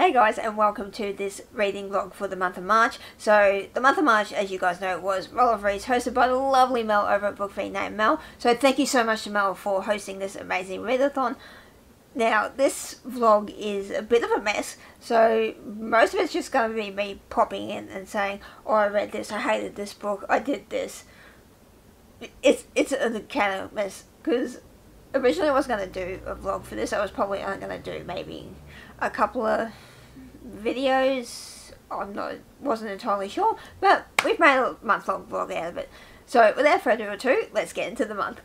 Hey guys, and welcome to this reading vlog for the month of March. So the month of March, as you guys know, was Roll of Reads, hosted by the lovely Mel over at Book Feed named Mel. So thank you so much to Mel for hosting this amazing readathon. Now this vlog is a bit of a mess, so most of it's just going to be me popping in and saying, oh, I read this, I hated this book, I did this. It's a kind of mess, because originally I was going to do a vlog for this. I was probably only going to do maybe a couple of videos. Wasn't entirely sure, but we've made a month-long vlog out of it. So without further ado, let's get into the month.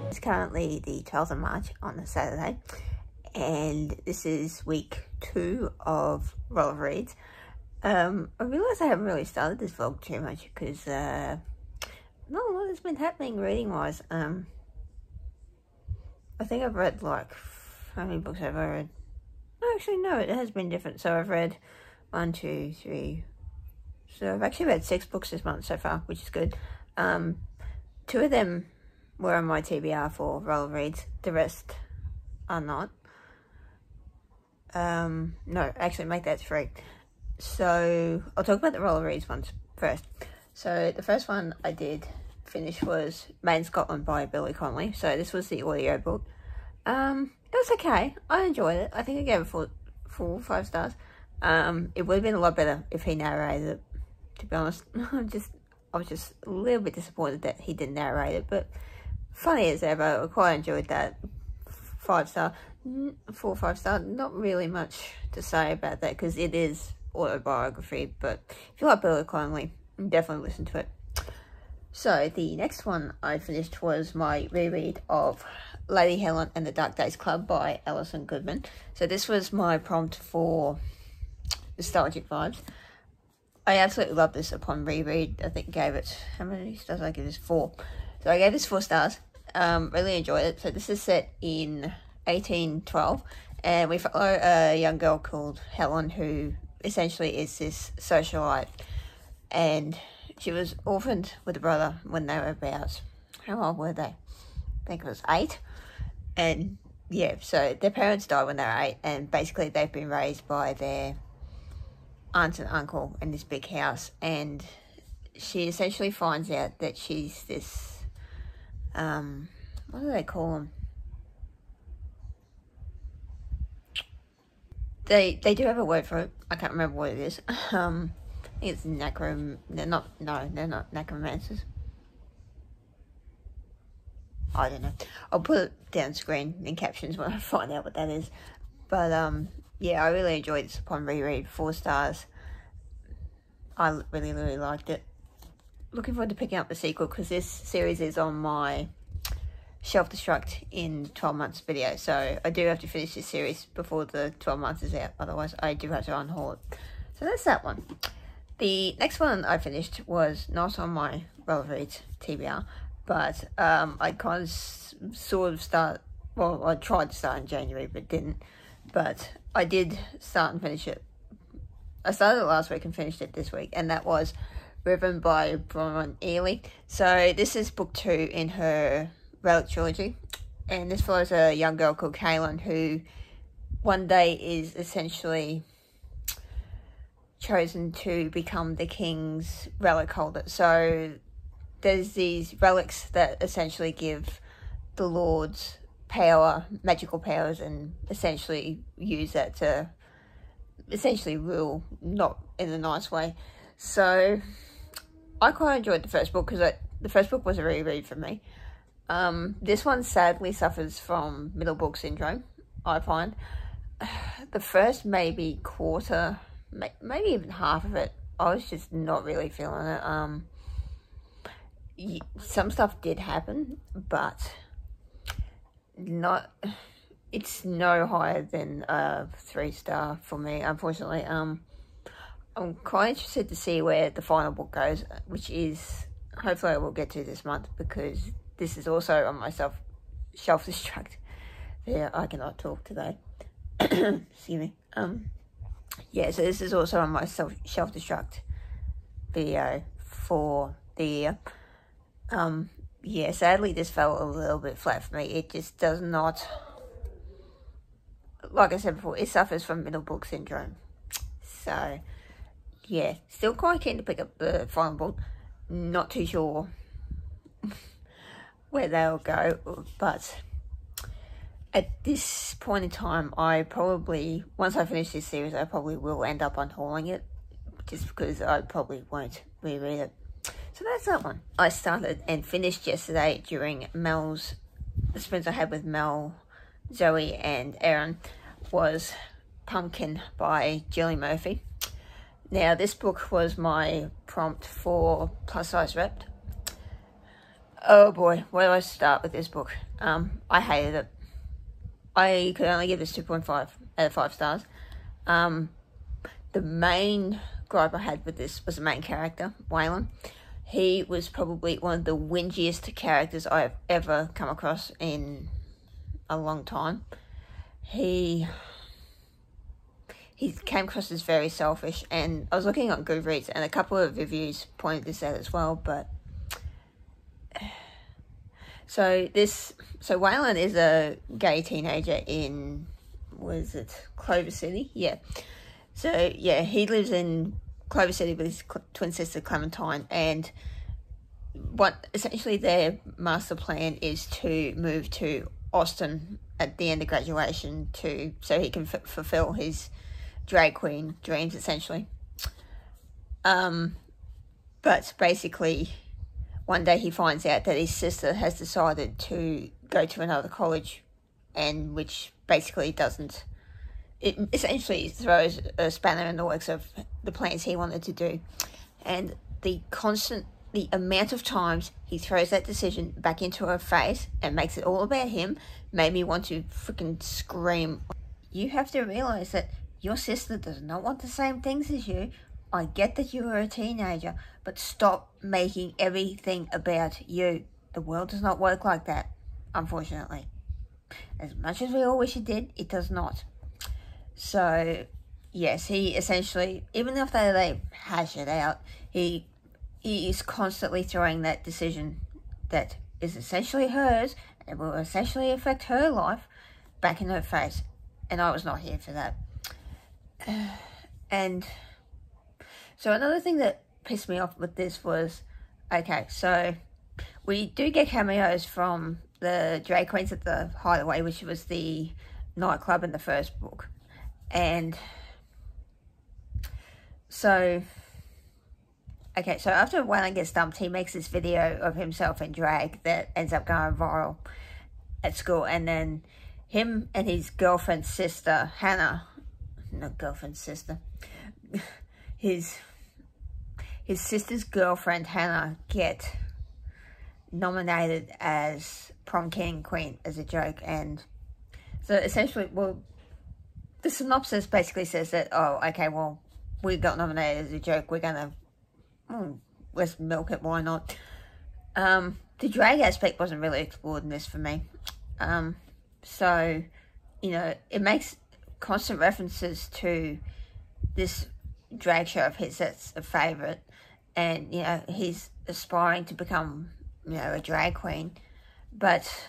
It's currently the 12th of March on a Saturday, and this is week 2 of Roll of Reads. I realise I haven't really started this vlog too much because not a lot has been happening reading wise. I think I've read like, how many books have I read? Actually no, it has been different. So I've read 1, 2, 3, so I've actually read 6 books this month so far, which is good. 2 of them were on my TBR for Roll of Reads, the rest are not. No, actually make that 3. So I'll talk about the Roll of Reads ones first. So the first one I did finish was Made in Scotland by Connolly. So this was the audio book. It was okay. I enjoyed it. I think I gave it 4 or 5 stars. It would have been a lot better if he narrated it, to be honest. I was just a little bit disappointed that he didn't narrate it, but funny as ever, I quite enjoyed that. 4 or 5 star, not really much to say about that because it is autobiography, but if you like Connolly, definitely listen to it. So the next one I finished was my reread of Lady Helen and the Dark Days Club by Alison Goodman. So this was my prompt for nostalgic vibes. I absolutely love this upon reread. I think I gave it, how many stars did I give this? 4. So I gave this 4 stars. Really enjoyed it. So this is set in 1812, and we follow a young girl called Helen who essentially is this socialite, and she was orphaned with a brother when they were about, how old were they? I think it was 8, and yeah, so their parents died when they were 8, and basically they've been raised by their aunt and uncle in this big house, and she essentially finds out that she's this, what do they call them? They do have a word for it. I can't remember what it is. I think it's they're not necromancers. I don't know. I'll put it down screen in captions when I find out what that is. But yeah, I really enjoyed this upon reread. 4 stars. I really liked it. Looking forward to picking up the sequel because this series is on my shelf destruct in 12 months video, so I do have to finish this series before the 12 months is out, otherwise I do have to unhaul it. So that's that one. The next one I finished was not on my Roll of Reads TBR, but I kind of sort of start, well, I tried to start in January but didn't, but I did start and finish it. I started it last week and finished it this week, and that was Riven by Eley. So this is book 2 in her Relic trilogy, and this follows a young girl called Kailyn who one day is essentially chosen to become the king's relic holder. So there's these relics that essentially give the lords power, magical powers, and essentially use that to essentially rule, not in a nice way. So I quite enjoyed the first book because the first book was a reread for me. This one sadly suffers from middle book syndrome, I find. The first maybe quarter, maybe even half of it, I was just not really feeling it. Some stuff did happen, but it's no higher than a 3-star for me, unfortunately. I'm quite interested to see where the final book goes, which is hopefully I will get to this month, because this is also on my self-destruct. Yeah, I cannot talk today. Excuse me. Yeah, so this is also on my self-destruct video for the year. Yeah, sadly this fell a little bit flat for me. It just does not, like I said before, it suffers from middle book syndrome. So yeah, still quite keen to pick up the final book. Not too sure where they'll go, but at this point in time, I probably, once I finish this series, I probably will end up unhauling it, just because I probably won't reread it. So that's that one. I started and finished yesterday during the sprints I had with Mel, Zoe and Aaron, was Pumpkin by Gillian Murphy. Now, this book was my prompt for Plus Size Rep. Oh boy, where do I start with this book? I hated it. I could only give this 2.5 out of 5 stars. The main gripe I had with this was the main character, Waylon. He was probably one of the whingiest characters I've ever come across in a long time. He came across as very selfish, and I was looking on Goodreads, and a couple of reviews pointed this out as well, but So Waylon is a gay teenager in, Clover City? Yeah. So, yeah, he lives in Clover City with his twin sister Clementine, and what essentially their master plan is to move to Austin at the end of graduation so he can fulfill his drag queen dreams, essentially. But basically, one day he finds out that his sister has decided to go to another college, and which basically it essentially throws a spanner in the works of the plans he wanted to do. And the amount of times he throws that decision back into her face and makes it all about him made me want to freaking scream. You have to realize that your sister does not want the same things as you. I get that you are a teenager, but stop making everything about you. The world does not work like that, unfortunately. As much as we all wish it did, it does not. So, yes, he essentially, even if they hash it out, he is constantly throwing that decision that is essentially hers and will essentially affect her life back in her face. And I was not here for that. And so another thing that pissed me off with this was, okay, so we do get cameos from the drag queens at the Hideaway, which was the nightclub in the first book. And so, okay, so after Waylon gets dumped, he makes this video of himself in drag that ends up going viral at school. And then him and his girlfriend's sister, Hannah, not girlfriend's sister, his sister's girlfriend, Hannah, get nominated as prom king queen as a joke. And so essentially, well, the synopsis basically says that, oh, okay, well, we got nominated as a joke, we're gonna, let's milk it, why not? The drag aspect wasn't really explored in this for me. So, you know, it makes constant references to this drag show of his that's a favourite, and, you know, he's aspiring to become, you know, a drag queen, but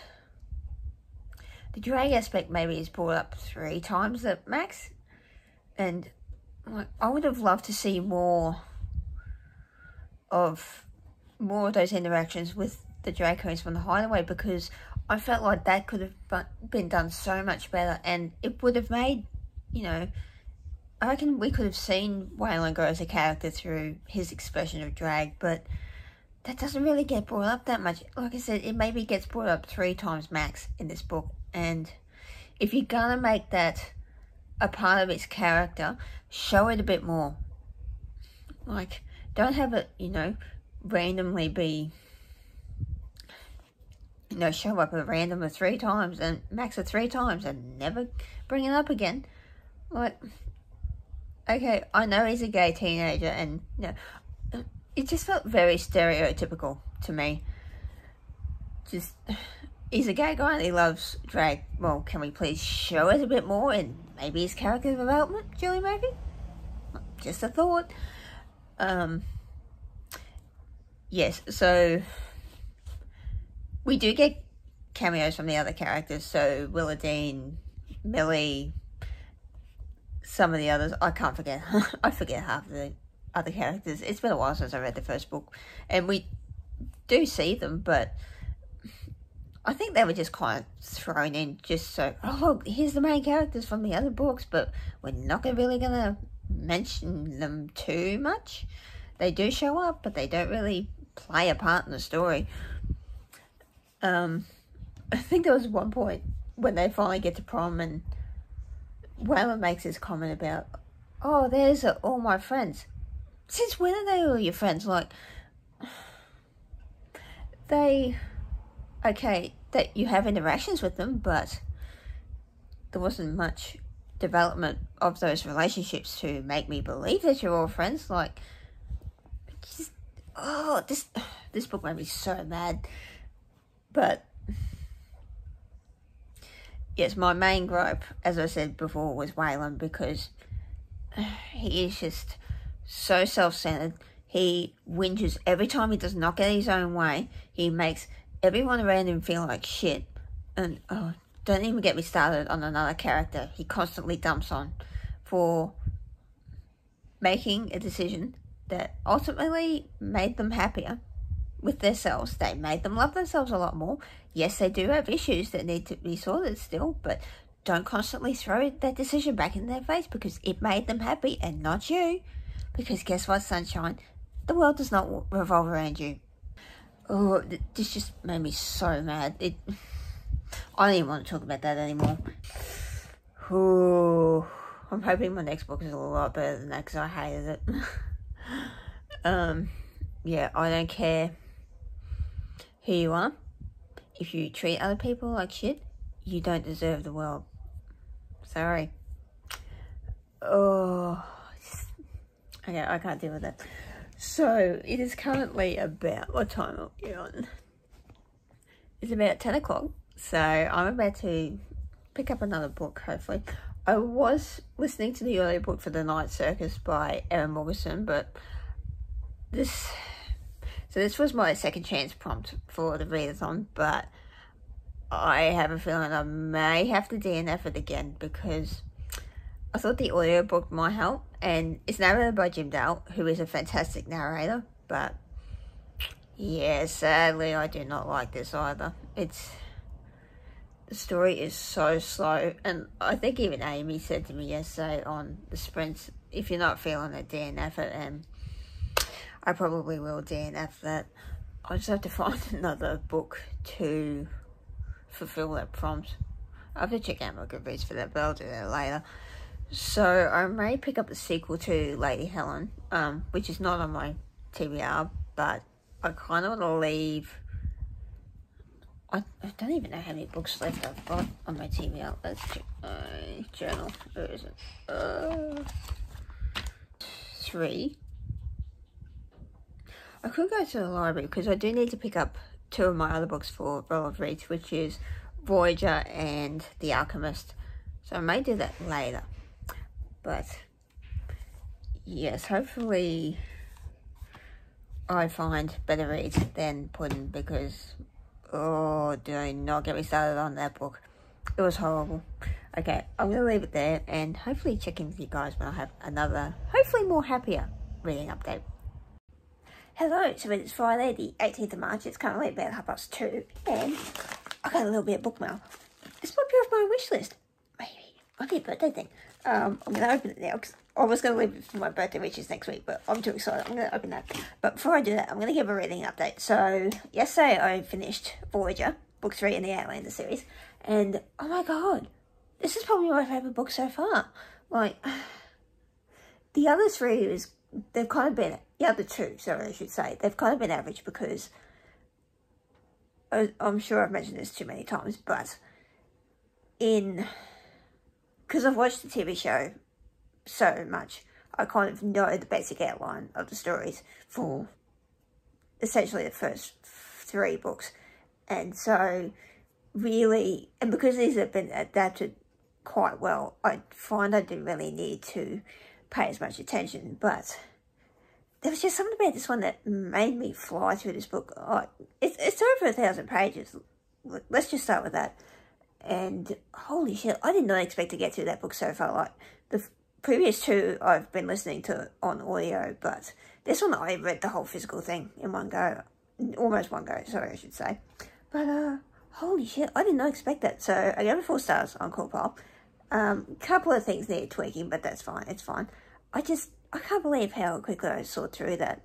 the drag aspect maybe is brought up 3 times at max, and like, I would have loved to see more of those interactions with the drag queens from the Hideaway, because I felt like that could have been done so much better, and it would have made, you know, I reckon we could have seen Waylon grow as a character through his expression of drag, but that doesn't really get brought up that much. Like I said, it maybe gets brought up 3 times max in this book, and if you're gonna make that a part of its character, show it a bit more. Like, don't have it, you know, randomly be, you know, show up at random 3 times and max it 3 times and never bring it up again. Like, okay, I know he's a gay teenager, and, you know, it just felt very stereotypical to me. Just, he's a gay guy and he loves drag. Well, can we please show it a bit more in maybe his character development, Julie Murphy? Just a thought. Yes, so we do get cameos from the other characters. So Willardine, Millie, some of the others. I can't forget. I forget half the other characters. It's been a while since I read the first book, and we do see them, but I think they were just kind of thrown in just so, oh look, here's the main characters from the other books, but we're not really going to mention them too much. They do show up, but they don't really play a part in the story. I think there was one point when they finally get to prom and Waylon makes this comment about, oh, there's all my friends. Since when are they all your friends? Like, okay, that you have interactions with them, but there wasn't much development of those relationships to make me believe that you're all friends. Like, just, oh, this book made me so mad. But yes, my main gripe, as I said before, was Waylon, because he is just so self-centered. He whinges every time he does not get his own way. He makes everyone around him feel like shit. And, oh, don't even get me started on another character he constantly dumps on for making a decision that ultimately made them happier with themselves. They made them love themselves a lot more. Yes, they do have issues that need to be sorted still, but don't constantly throw that decision back in their face, because it made them happy and not you. Because guess what, sunshine? The world does not revolve around you. Oh, this just made me so mad. I don't even want to talk about that anymore. Ooh, I'm hoping my next book is a lot better than that, because I hated it. Yeah, I don't care who you are. If you treat other people like shit, you don't deserve the world. Sorry. Oh, okay, I can't deal with that. So, it is currently about, what time are we on? It's about 10 o'clock. So, I'm about to pick up another book, hopefully. I was listening to the audiobook for The Night Circus by Erin Morgeson, but this was my second chance prompt for the readathon, but I have a feeling I may have to DNF it again, because I thought the audiobook might help, and it's narrated by Jim Dale, who is a fantastic narrator, but yeah, sadly I do not like this either. The story is so slow, and I think even Amy said to me yesterday on the sprints, if you're not feeling it, DNF it, and I probably will DNF that. I just have to find another book to fulfill that prompt. I have to check out my Goodreads for that, but I'll do that later. So I may pick up the sequel to Lady Helen, which is not on my TBR, but I kind of want to leave. I don't even know how many books left I've got on my TBR. Let's check my journal. Where is it? 3. I could go to the library, because I do need to pick up 2 of my other books for Roll of Reads, which is Voyager and The Alchemist. So I may do that later. But yes, hopefully I find better reads than Puddin, because, oh, do not get me started on that book. It was horrible. Okay, I'm going to leave it there and hopefully check in with you guys when I have another, hopefully more happier reading update. Hello, so it's Friday the 18th of March. It's currently about 2:30 and I got a little bit of book mail. It's might be off my wish list. Maybe. Might be a birthday thing. I'm going to open it now because I was going to leave it for my birthday, which is next week, but I'm too excited. I'm going to open that. But before I do that, I'm going to give a reading update. So yesterday I finished Voyager, Book 3 in the Outlander series, and oh my god, this is probably my favourite book so far. Like, the other three they've kind of been, the other two, sorry, I should say, they've kind of been average because, I'm sure I've mentioned this too many times, but because I've watched the TV show so much, I kind of know the basic outline of the stories for essentially the first 3 books. And so, really, and because these have been adapted quite well, I find I didn't really need to pay as much attention. But there was just something about this one that made me fly through this book. It's over 1,000 pages. Let's just start with that. And holy shit, I did not expect to get through that book so far. Like, the previous 2 I've been listening to on audio, but this one I read the whole physical thing in one go. Almost one go, sorry, I should say. But, holy shit, I did not expect that. So, I gave it 4 stars on Coolpile. Couple of things needed tweaking, but that's fine, it's fine. I can't believe how quickly I saw through that.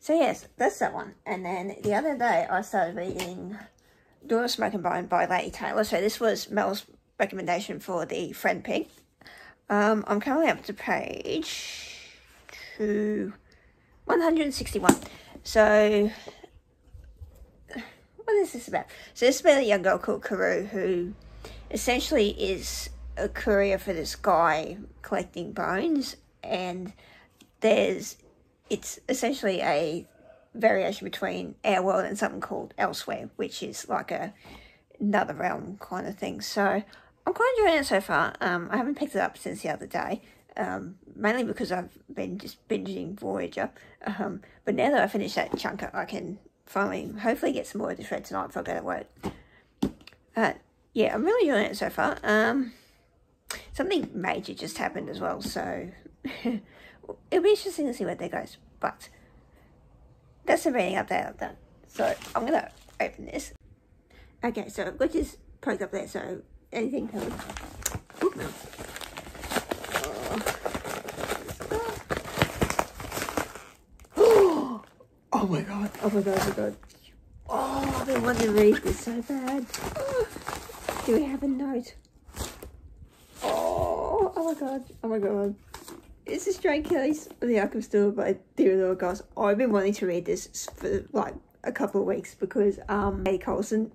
So yes, that's that one. And then the other day, I started reading Dora Smoking by Lady Taylor. So this was Mel's recommendation for the Friend Pig. I'm currently up to page 161. So, what is this about? So this is about a young girl called Carew who essentially is a courier for this guy collecting bones, and it's essentially a variation between our world and something called Elsewhere, which is like another realm kind of thing. So I'm quite enjoying it so far. I haven't picked it up since the other day, mainly because I've been just binging Voyager. But now that I finished that chunk, I can finally, hopefully, get some more of this read tonight before I go to work. Yeah, I'm really enjoying it so far. Something major just happened as well, so it'll be interesting to see where that goes. But that's the reading update I've done. So I'm going to open this. Okay, so I've got this poked up there, so anything comes. Book mail. Oh my god, oh my god, oh my god. Oh, I've been wanting to read this so bad. Do we have a note? Oh my god, oh my god. It's a Strange Case of the Arkham Store by Theodore Goss. I've been wanting to read this for like a couple of weeks because May Coulson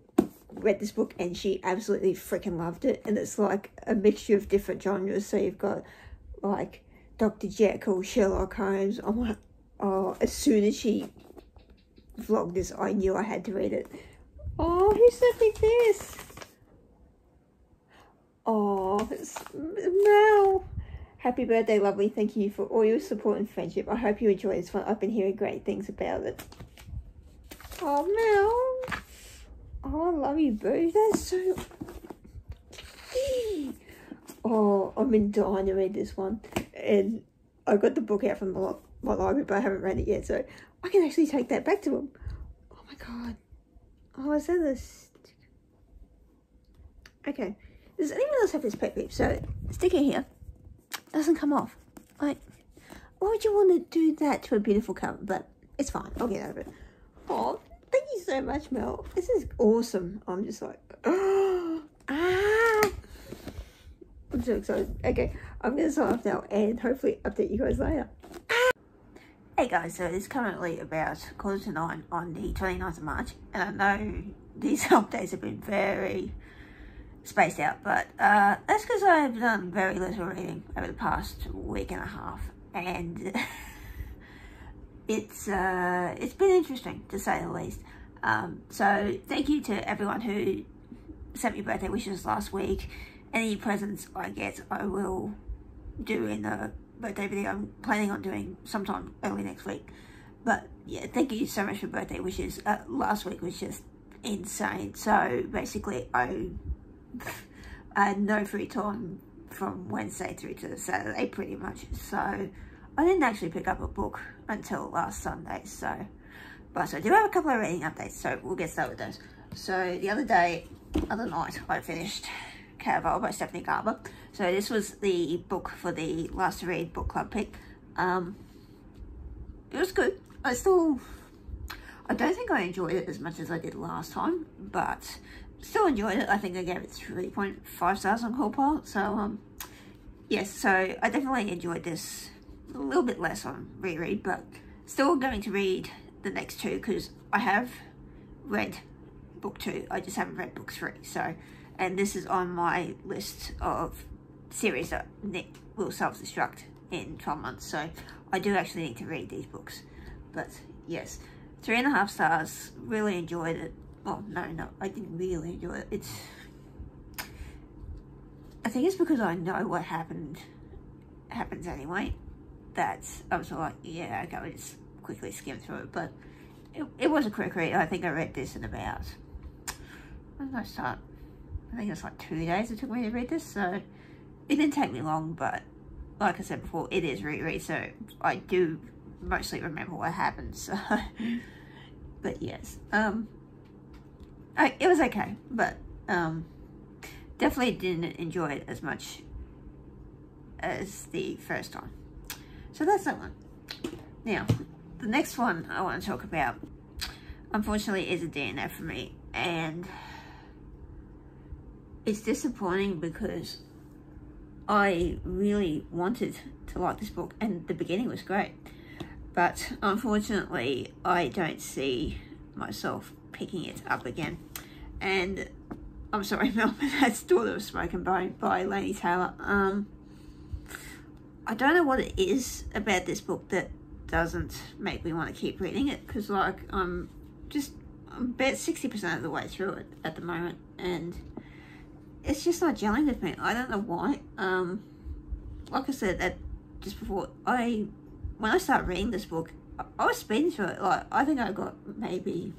read this book and she absolutely freaking loved it. And it's like a mixture of different genres. So you've got like Dr. Jekyll, Sherlock Holmes. I'm like, oh, as soon as she vlogged this, I knew I had to read it. Oh, who sent me this? Oh, it's Mel. Happy birthday, lovely. Thank you for all your support and friendship. I hope you enjoy this one. I've been hearing great things about it. Oh, Mel. Oh, I love you, boo. That's so... Oh, I've been dying to read this one. And I got the book out from my library, but I haven't read it yet. So I can actually take that back to him. Oh, my God. Oh, is that a... Okay. Does anyone else have this pet peeve? So, sticker here doesn't come off. Like, why would you want to do that to a beautiful cover? But it's fine. I'll get over it. Oh, thank you so much, Mel. This is awesome. I'm just like, oh, ah. I'm so excited. Okay, I'm going to sign off now and hopefully update you guys later. Hey guys, so it's currently about 9:15 on the 29th of March. And I know these updates have been very spaced out, but that's because I've done very little reading over the past week and a half, and it's been interesting to say the least. So thank you to everyone who sent me birthday wishes last week any presents I get, I will do in a birthday video. I'm planning on doing sometime early next week. But yeah, thank you so much for birthday wishes. Last week was just insane. So basically, I had no free time from Wednesday through to Saturday, pretty much. So I didn't actually pick up a book until last Sunday. So, but I do have a couple of reading updates. So we'll get started with those. So the other night, I finished Caraval by Stephanie Garber. So this was the book for the Last to Read book club pick. It was good. I don't think I enjoyed it as much as I did last time, but still enjoyed it. I think I gave it 3.5 stars on Callpile. So, yes, so I definitely enjoyed this. A little bit less on reread, but still going to read the next two because I have read book 2. I just haven't read book 3. So, and this is on my list of series that Nick will self-destruct in 12 months. So, I do actually need to read these books. But yes, 3.5 stars. Really enjoyed it. Oh no, I didn't really enjoy it. I think it's because I know what happens anyway. That I was like, yeah, okay, I'll just quickly skim through it. But it was a quick read. I think I read this in about, when did I start? I think it's like 2 days it took me to read this. So it didn't take me long, but like I said before, it is reread. So I do mostly remember what happened. So, but yes, it was okay, but definitely didn't enjoy it as much as the first time. So that's that one. Now, the next one I want to talk about, unfortunately, is a DNF for me, and it's disappointing because I really wanted to like this book, and the beginning was great. But unfortunately, I don't see myself picking it up again. And I'm sorry, Melbourne, that's Dora Smoking by Laini Taylor. I don't know what it is about this book that doesn't make me want to keep reading it. Because, like, I'm about 60% of the way through it at the moment. And it's just not gelling with me. I don't know why. Like I said just before, when I started reading this book, I was speeding through it. Like, I think I got maybe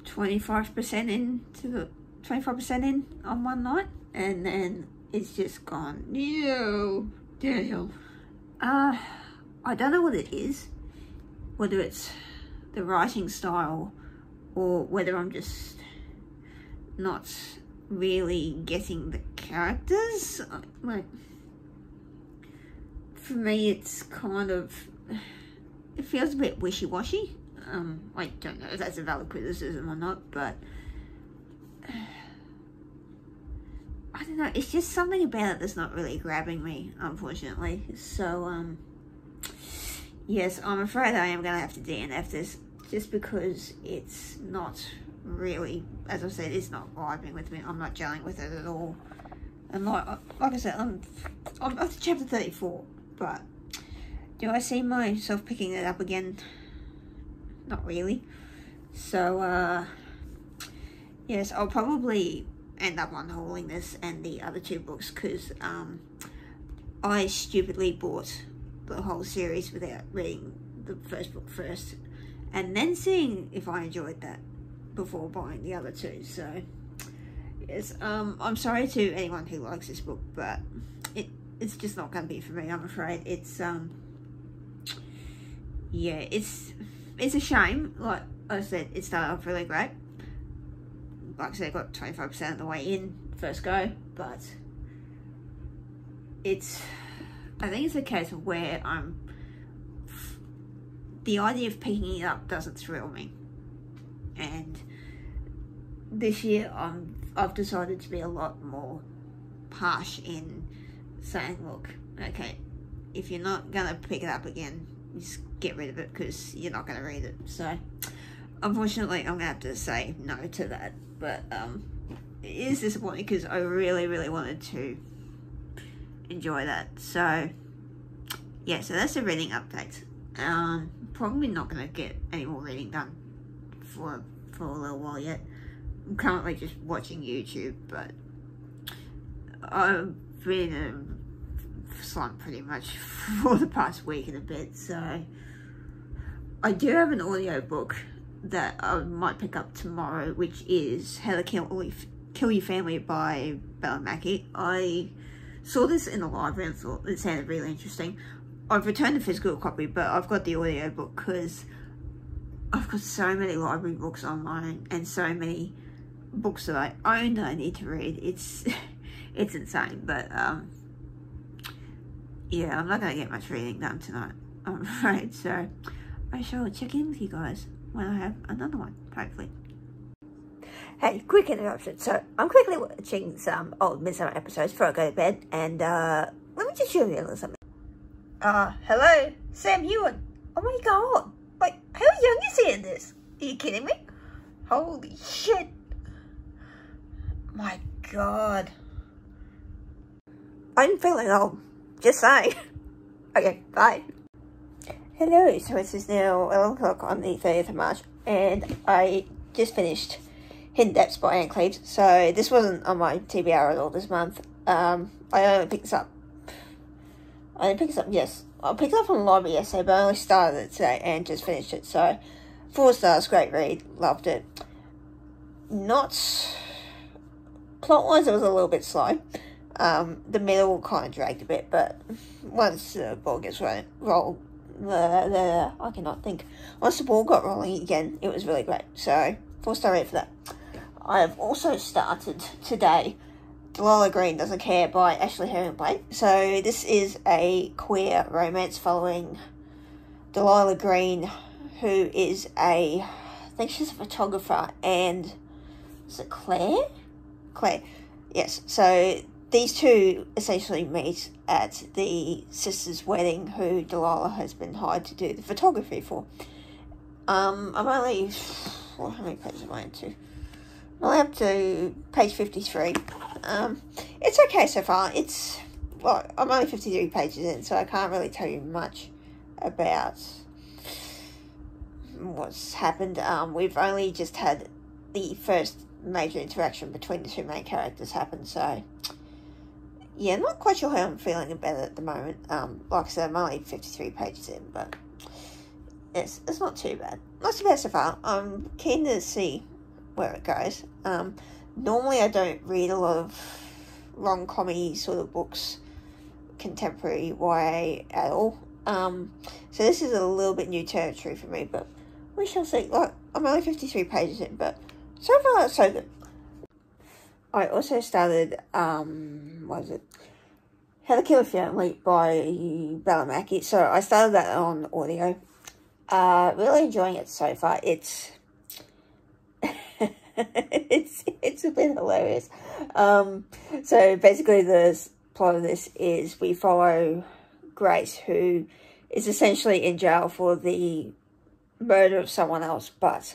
25% in on one night, and then it's just gone. No, Daniel. I don't know what it is, whether it's the writing style or whether I'm just not really getting the characters. Like, for me, it's kind of, it feels a bit wishy-washy. I don't know if that's a valid criticism or not, but I don't know, it's just something about it that's not really grabbing me, unfortunately. So, yes, I'm afraid I am going to have to DNF this, just because it's not really, as I said, it's not vibing with me. I'm not gelling with it at all. And like I said, I'm up to chapter 34. But do I see myself picking it up again? Not really. So, yes, I'll probably end up unhauling this and the other 2 books because I stupidly bought the whole series without reading the first book first and then seeing if I enjoyed that before buying the other 2. So, yes, I'm sorry to anyone who likes this book, but it's just not going to be for me, I'm afraid. It's, yeah, it's a shame. Like I said, it started off really great. Like I said, I got 25% of the way in first go, but I think it's a case of where the idea of picking it up doesn't thrill me. And this year, I've decided to be a lot more harsh in saying, look, okay, if you're not going to pick it up again, just get rid of it because you're not going to read it. So, unfortunately, I'm going to have to say no to that. But it is disappointing because I really, really wanted to enjoy that. So, yeah, so that's a reading update. Probably not going to get any more reading done for a little while yet. I'm currently just watching YouTube, but I've been in a slump pretty much for the past week and a bit, so I do have an audio book that I might pick up tomorrow, which is How to Kill Your Family by Bella Mackie. I saw this in the library and thought it sounded really interesting. I've returned the physical copy, but I've got the audio book because I've got so many library books online and so many books that I own that I need to read. It's it's insane, but yeah, I'm not going to get much reading done tonight, I'm afraid, so I shall check in with you guys when I have another one, hopefully. Hey, quick interruption. So, I'm quickly watching some old Midsummer episodes before I go to bed, and let me just show you a little something. Hello? Sam Hewan. Oh my god. Like, how young is he in this? Are you kidding me? Holy shit. My god. I'm feeling old. Just saying. Okay, bye. Hello, so it is now 11 o'clock on the 30th of March, and I just finished Hidden Depths by Enclaves. So this wasn't on my TBR at all this month. I only picked this up. Yes. I picked it up from the library yesterday, but I only started it today and just finished it. So 4 stars, great read, loved it. Not plot-wise, it was a little bit slow. The middle kind of dragged a bit, but once the ball gets rolled, I cannot think. Once the ball got rolling again, it was really great. So 4-star rate for that. I have also started today Delilah Green Doesn't Care by Ashley Herring-Blake. So this is a queer romance following Delilah Green, who is I think she's a photographer, and is it Claire? Claire, yes. So these two essentially meet at the sister's wedding, who Delilah has been hired to do the photography for. I'm only, well, how many pages am I into? I'm only up to page 53. It's okay so far. It's, well, I'm only 53 pages in, so I can't really tell you much about what's happened. We've only just had the first major interaction between the two main characters happen, so yeah, not quite sure how I'm feeling about it at the moment. Like I said, I'm only 53 pages in, but it's not too bad. Not too bad so far. I'm keen to see where it goes. Normally I don't read a lot of rom-com-y sort of books, contemporary YA at all. So this is a little bit new territory for me, but we shall see. Like, I'm only 53 pages in, but so far so good. I also started, what is it? How to Kill a Family by Bella Mackie. So I started that on audio. Really enjoying it so far. It's it's a bit hilarious. So basically the plot of this is we follow Grace, who is essentially in jail for the murder of someone else, but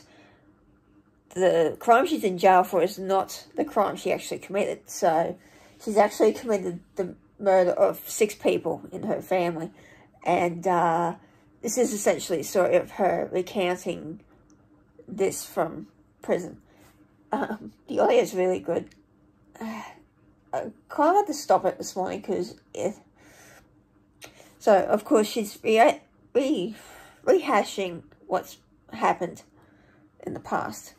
the crime she's in jail for is not the crime she actually committed. So she's actually committed the murder of 6 people in her family, and this is essentially a story of her recounting this from prison. The audio is really good. I kind of had to stop it this morning because so of course she's rehashing what's happened in the past,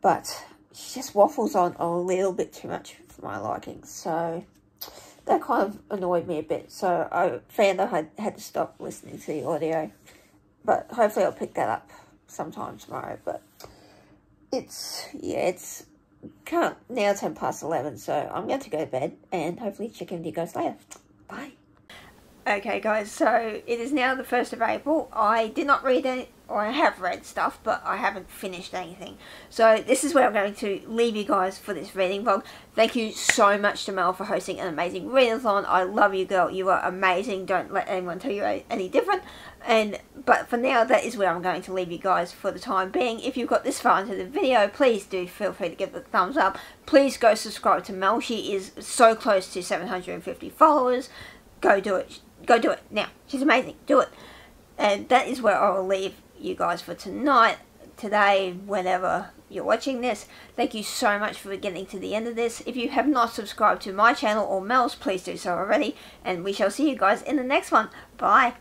but she just waffles on a little bit too much for my liking, so that kind of annoyed me a bit. So I found I had to stop listening to the audio, but hopefully I'll pick that up sometime tomorrow. But it's kind of now 10 past 11, so I'm going to go to bed and hopefully check in with you guys later. Bye. Okay guys, so it is now the 1st of April. I did not read any, or I have read stuff, but I haven't finished anything. So this is where I'm going to leave you guys for this reading vlog. Thank you so much to Mel for hosting an amazing readathon. I love you, girl. You are amazing. Don't let anyone tell you any different. But for now, that is where I'm going to leave you guys for the time being. If you've got this far into the video, please do feel free to give it a thumbs up. Please go subscribe to Mel. She is so close to 750 followers. Go do it. Go do it now. She's amazing. Do it. And that is where I will leave you guys for tonight, today, whenever you're watching this. Thank you so much for getting to the end of this. If you have not subscribed to my channel or Mel's, please do so already. And we shall see you guys in the next one. Bye.